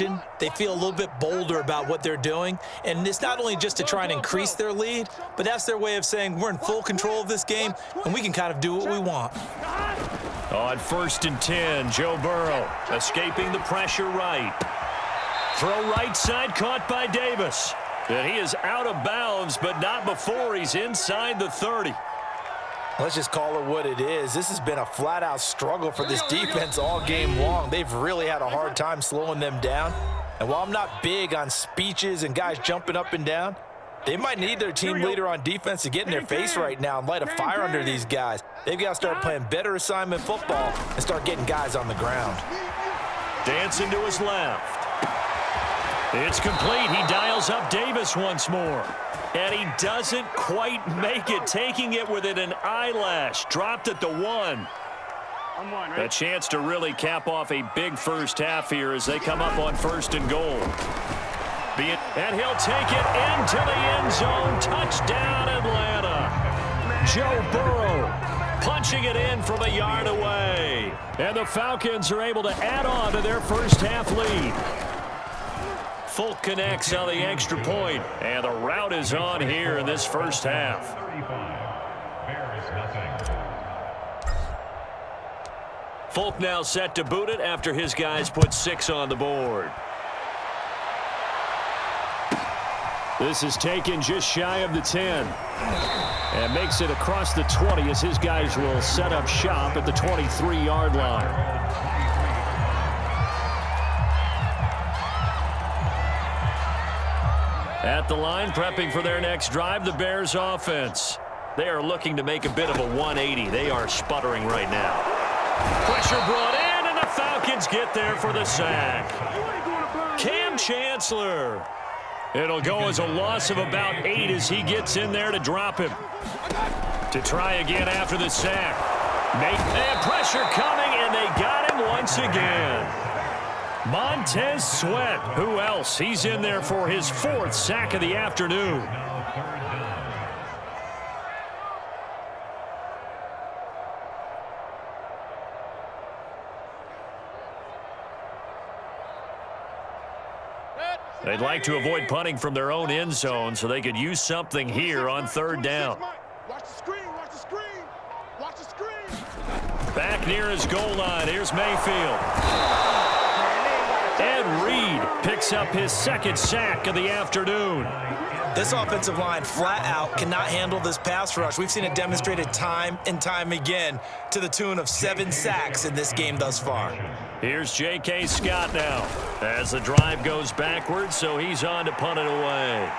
margin. They feel a little bit bolder about what they're doing. And it's not only just to try and increase their lead, but that's their way of saying we're in full control of this game, and we can kind of do what we want. On 1st and 10, Joe Burrow escaping the pressure right. Throw right side caught by Davis. And he is out of bounds, but not before he's inside the 30. Let's just call it what it is. This has been a flat-out struggle for this defense all game long. They've really had a hard time slowing them down. And while I'm not big on speeches and guys jumping up and down, they might need their team leader on defense to get in their face right now and light a fire under these guys. They've got to start playing better assignment football and start getting guys on the ground. Dancing to his left. It's complete. He dials up Davis once more. And he doesn't quite make it, taking it within an eyelash. Dropped at the 1. A chance to really cap off a big first half here as they come up on 1st and goal. And he'll take it into the end zone. Touchdown, Atlanta. Joe Burrow punching it in from a yard away. And the Falcons are able to add on to their first half lead. Folk connects on the extra point, and the route is on here in this first half. Folk now set to boot it after his guys put 6 on the board. This is taken just shy of the 10. And makes it across the 20 as his guys will set up shop at the 23-yard line. At the line, prepping for their next drive, the Bears offense. They are looking to make a bit of a 180. They are sputtering right now. Pressure brought in, and the Falcons get there for the sack. Cam Chancellor. It'll go as a loss of about 8 as he gets in there to drop him. To try again after the sack. And pressure coming, and they got him once again. Montez Sweat. Who else? He's in there for his 4th sack of the afternoon. They'd like to avoid punting from their own end zone so they could use something here on 3rd down. Watch the screen, watch the screen, watch the screen. Back near his goal line. Here's Mayfield. Ed Reed picks up his 2nd sack of the afternoon. This offensive line flat out cannot handle this pass rush. We've seen it demonstrated time and time again to the tune of 7 sacks in this game thus far. Here's J.K. Scott now as the drive goes backwards, so he's on to punt it away.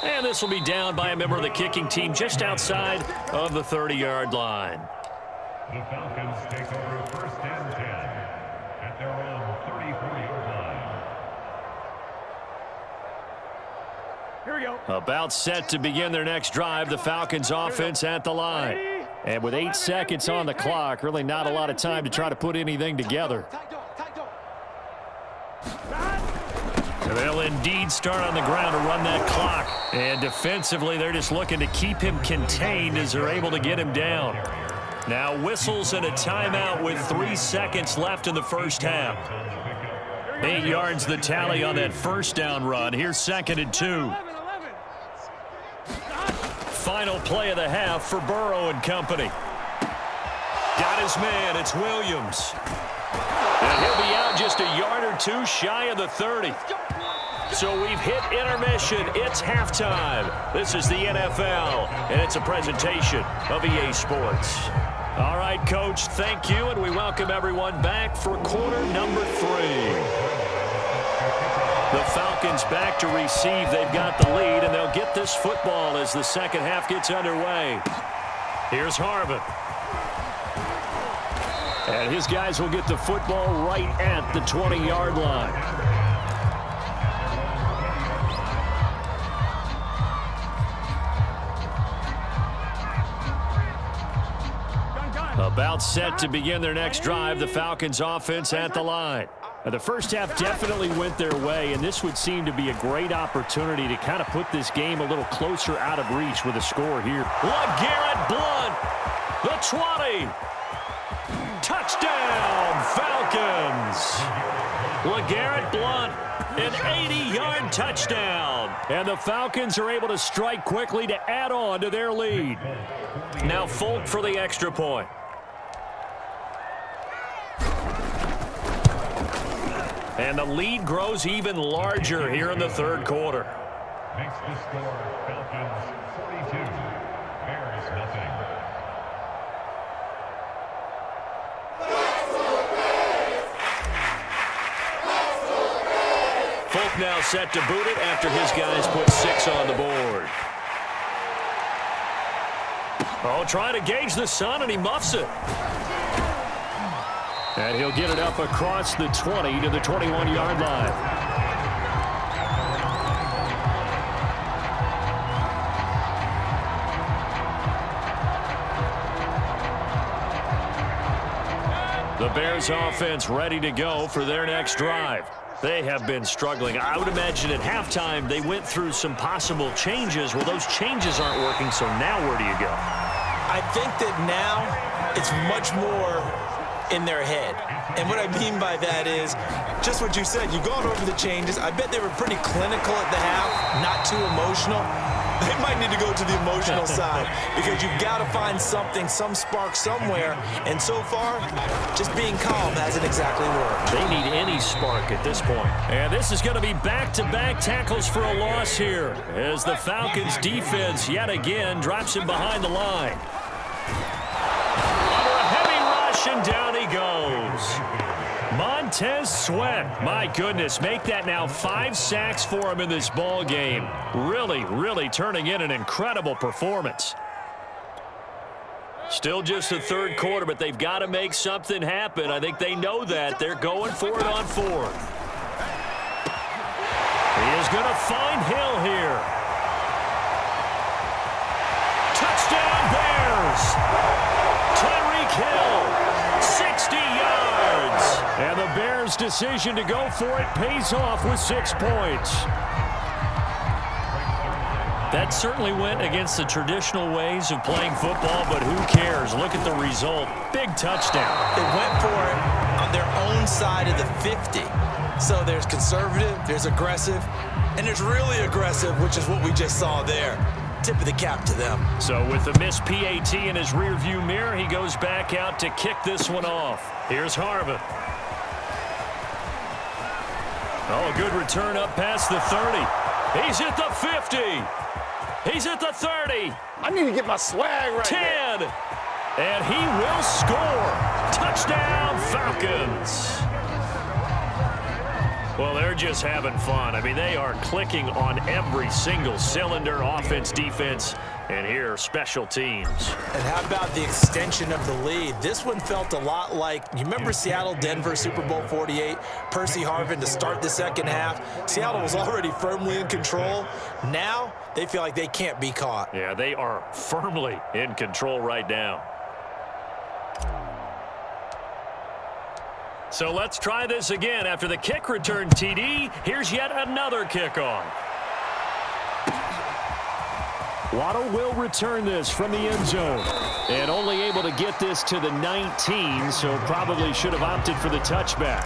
And this will be down by a member of the kicking team just outside of the 30-yard line. The Falcons take over 1st and 10 at their own 34-yard line. Here we go. About set to begin their next drive, the Falcons offense at the line. And with 8 seconds on the clock, really not a lot of time to try to put anything together. They'll indeed start on the ground to run that clock. And defensively, they're just looking to keep him contained as they're able to get him down. Now whistles and a timeout with 3 seconds left in the first half. 8 yards the tally on that first down run. Here's 2nd and 2. Final play of the half for Burrow and company. Got his man. It's Williams. And he'll be out just a yard or 2 shy of the 30. So we've hit intermission. It's halftime. This is the NFL, and it's a presentation of EA Sports. All right, Coach, thank you, and we welcome everyone back for quarter number 3. The Falcons back to receive. They've got the lead, and they'll get this football as the second half gets underway. Here's Harvin. And his guys will get the football right at the 20-yard line. About set to begin their next drive, the Falcons offense at the line. The first half definitely went their way, and this would seem to be a great opportunity to kind of put this game a little closer out of reach with a score here. LeGarrette Blount, the 20. Touchdown. LeGarrette Blount, an 80-yard touchdown. And the Falcons are able to strike quickly to add on to their lead. Now Folk for the extra point. And the lead grows even larger here in the third quarter. Makes the score Falcons 42, Bears nothing. Folk now set to boot it after his guys put 6 on the board. Oh, trying to gauge the sun, and he muffs it. And he'll get it up across the 20 to the 21-yard line. The Bears offense ready to go for their next drive. They have been struggling. I would imagine at halftime they went through some possible changes. Well, those changes aren't working, so now where do you go? I think that now it's much more in their head. And what I mean by that is just what you said. You've gone over the changes. I bet they were pretty clinical at the half, not too emotional. They might need to go to the emotional side because you've got to find something, some spark somewhere. And so far, just being calm hasn't exactly worked. They need any spark at this point. And this is going to be back-to-back tackles for a loss here as the Falcons defense yet again drops him behind the line. Under a heavy rush, and down he goes. Montez Sweat, my goodness, make that now 5 sacks for him in this ball game. Really turning in an incredible performance. Still just the third quarter, but they've got to make something happen. I think they know that. They're going for it on 4th. He is going to find Hill here. Touchdown Bears! Tyreek Hill, 60 yards. And the Bears' decision to go for it pays off with 6 points. That certainly went against the traditional ways of playing football, but who cares? Look at the result. Big touchdown. They went for it on their own side of the 50. So there's conservative, there's aggressive, and there's really aggressive, which is what we just saw there. Tip of the cap to them. So with the missed PAT in his rearview mirror, he goes back out to kick this one off. Here's Harvin. Oh, a good return up past the 30. He's at the 50. He's at the 30. I need to get my swag right 10. And he will score. Touchdown, Falcons. Well, they're just having fun. I mean, they are clicking on every single cylinder, offense, defense, and here, special teams. And how about the extension of the lead? This one felt a lot like, you remember Seattle-Denver Super Bowl 48? Percy Harvin to start the second half. Seattle was already firmly in control. Now, they feel like they can't be caught. Yeah, they are firmly in control right now. So let's try this again. After the kick return TD, here's yet another kickoff. Waddle will return this from the end zone. And only able to get this to the 19, so probably should have opted for the touchback.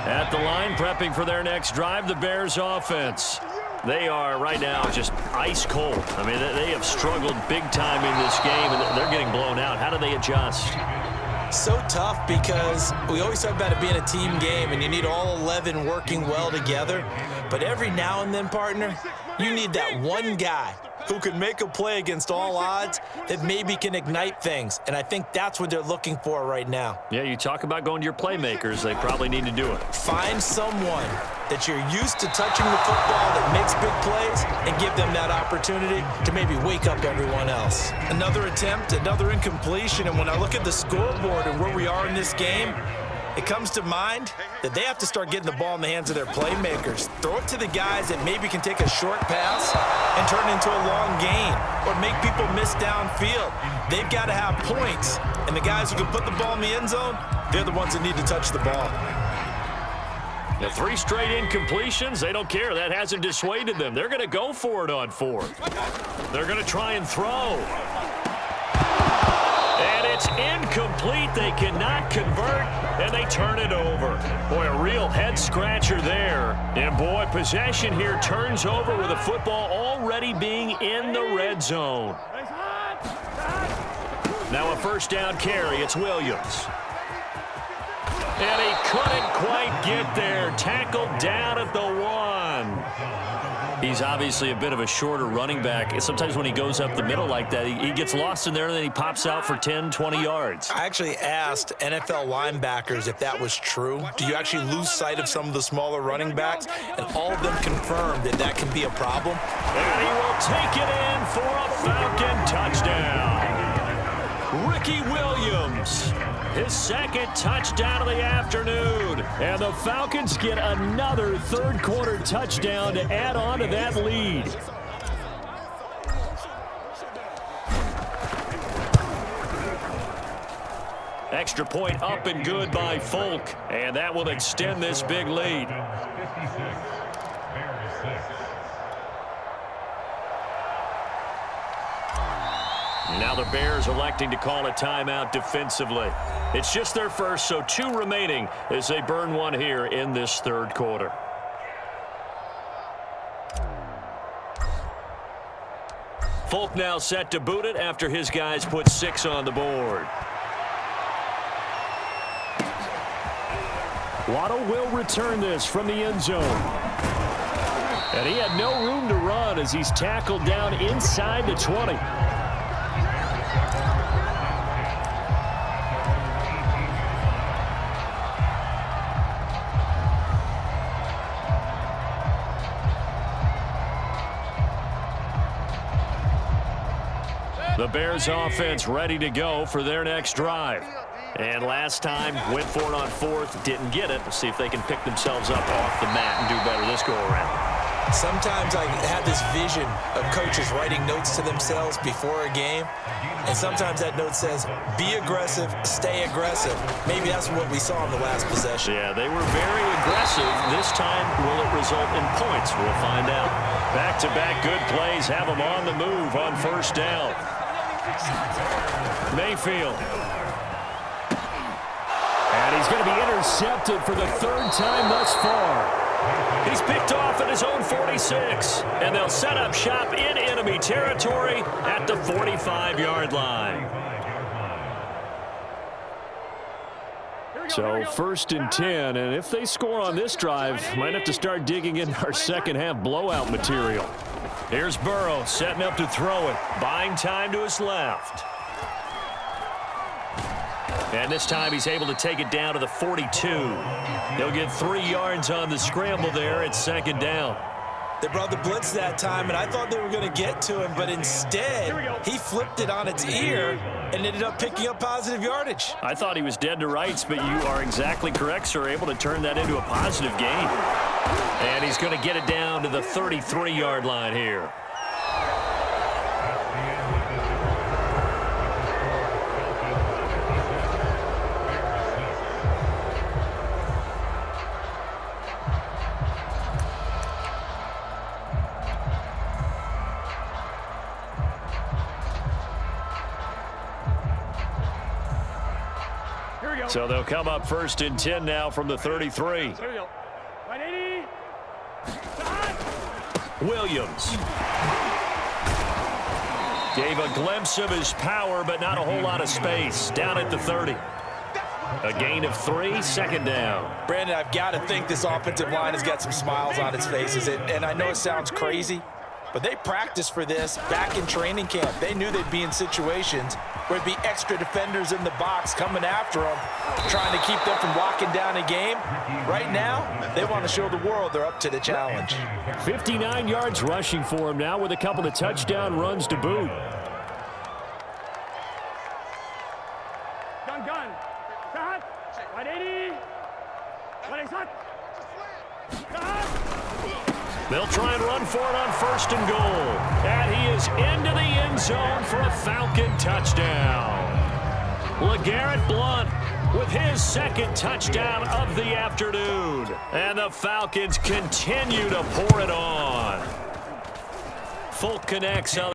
At the line, prepping for their next drive, the Bears offense. They are right now just ice cold. I mean, they have struggled big time in this game, and they're getting blown out. How do they adjust? So tough because we always talk about it being a team game, and you need all 11 working well together. But every now and then, partner, you need that one guy who can make a play against all odds that maybe can ignite things. And I think that's what they're looking for right now. Yeah, you talk about going to your playmakers. They probably need to do it. Find someone that you're used to touching the football that makes big plays and give them that opportunity to maybe wake up everyone else. Another attempt, another incompletion, and when I look at the scoreboard and where we are in this game, it comes to mind that they have to start getting the ball in the hands of their playmakers. Throw it to the guys that maybe can take a short pass and turn it into a long gain or make people miss downfield. They've got to have points, and the guys who can put the ball in the end zone, they're the ones that need to touch the ball. The 3 straight incompletions, they don't care. That hasn't dissuaded them. They're going to go for it on 4th. They're going to try and throw. And it's incomplete. incomplete. They cannot convert, and they turn it over. Boy, a real head-scratcher there. And, boy, possession here turns over with the football already being in the red zone. Now a first down carry. It's Williams. And he couldn't quite get there. Tackled down at the 1. He's obviously a bit of a shorter running back. Sometimes when he goes up the middle like that, he gets lost in there, and then he pops out for 10, 20 yards. I actually asked NFL linebackers if that was true. Do you actually lose sight of some of the smaller running backs? And all of them confirmed that that can be a problem. And he will take it in for a Falcon touchdown. Ricky Williams, his second touchdown of the afternoon. And the Falcons get another third-quarter touchdown to add on to that lead. Extra point up and good by Folk. And that will extend this big lead. 56, Bears 6. Now the Bears electing to call a timeout defensively. It's just their first, so 2 remaining as they burn one here in this third quarter. Folk now set to boot it after his guys put 6 on the board. Waddle will return this from the end zone. And he had no room to run as he's tackled down inside the 20. The Bears offense ready to go for their next drive. And last time, went for it on 4th, didn't get it. We'll see if they can pick themselves up off the mat and do better this go-around. Sometimes I have this vision of coaches writing notes to themselves before a game, and sometimes that note says, be aggressive, stay aggressive. Maybe that's what we saw in the last possession. Yeah, they were very aggressive. This time, will it result in points? We'll find out. Back-to-back good plays have them on the move on first down. Mayfield. And he's going to be intercepted for the 3rd time thus far. He's picked off at his own 46. And they'll set up shop in enemy territory at the 45-yard line. So 1st and 10, and if they score on this drive, might have to start digging in our second half blowout material. Here's Burrow setting up to throw it, buying time to his left. And this time he's able to take it down to the 42. He'll get 3 yards on the scramble there at 2nd down. They brought the blitz that time, and I thought they were going to get to him, but instead he flipped it on its ear and ended up picking up positive yardage. I thought he was dead to rights, but you are exactly correct, sir, able to turn that into a positive gain. And he's going to get it down to the 33-yard line here. So they'll come up 1st and 10 now from the 33. Here we go. 180. Williams. Gave a glimpse of his power, but not a whole lot of space. Down at the 30. A gain of 3, 2nd down. Brandon, I've got to think this offensive line has got some smiles on its faces. And I know it sounds crazy, but they practiced for this back in training camp. They knew they'd be in situations where it'd be extra defenders in the box coming after them, trying to keep them from locking down a game. Right now, they want to show the world they're up to the challenge. 59 yards rushing for him now with a couple of touchdown runs to boot. Gun. Cut. 180. 180. They'll try and run for it on 1st and goal. And he is into the end zone for a Falcon touchdown. LeGarrette Blount with his 2nd touchdown of the afternoon. And the Falcons continue to pour it on. Folk connects on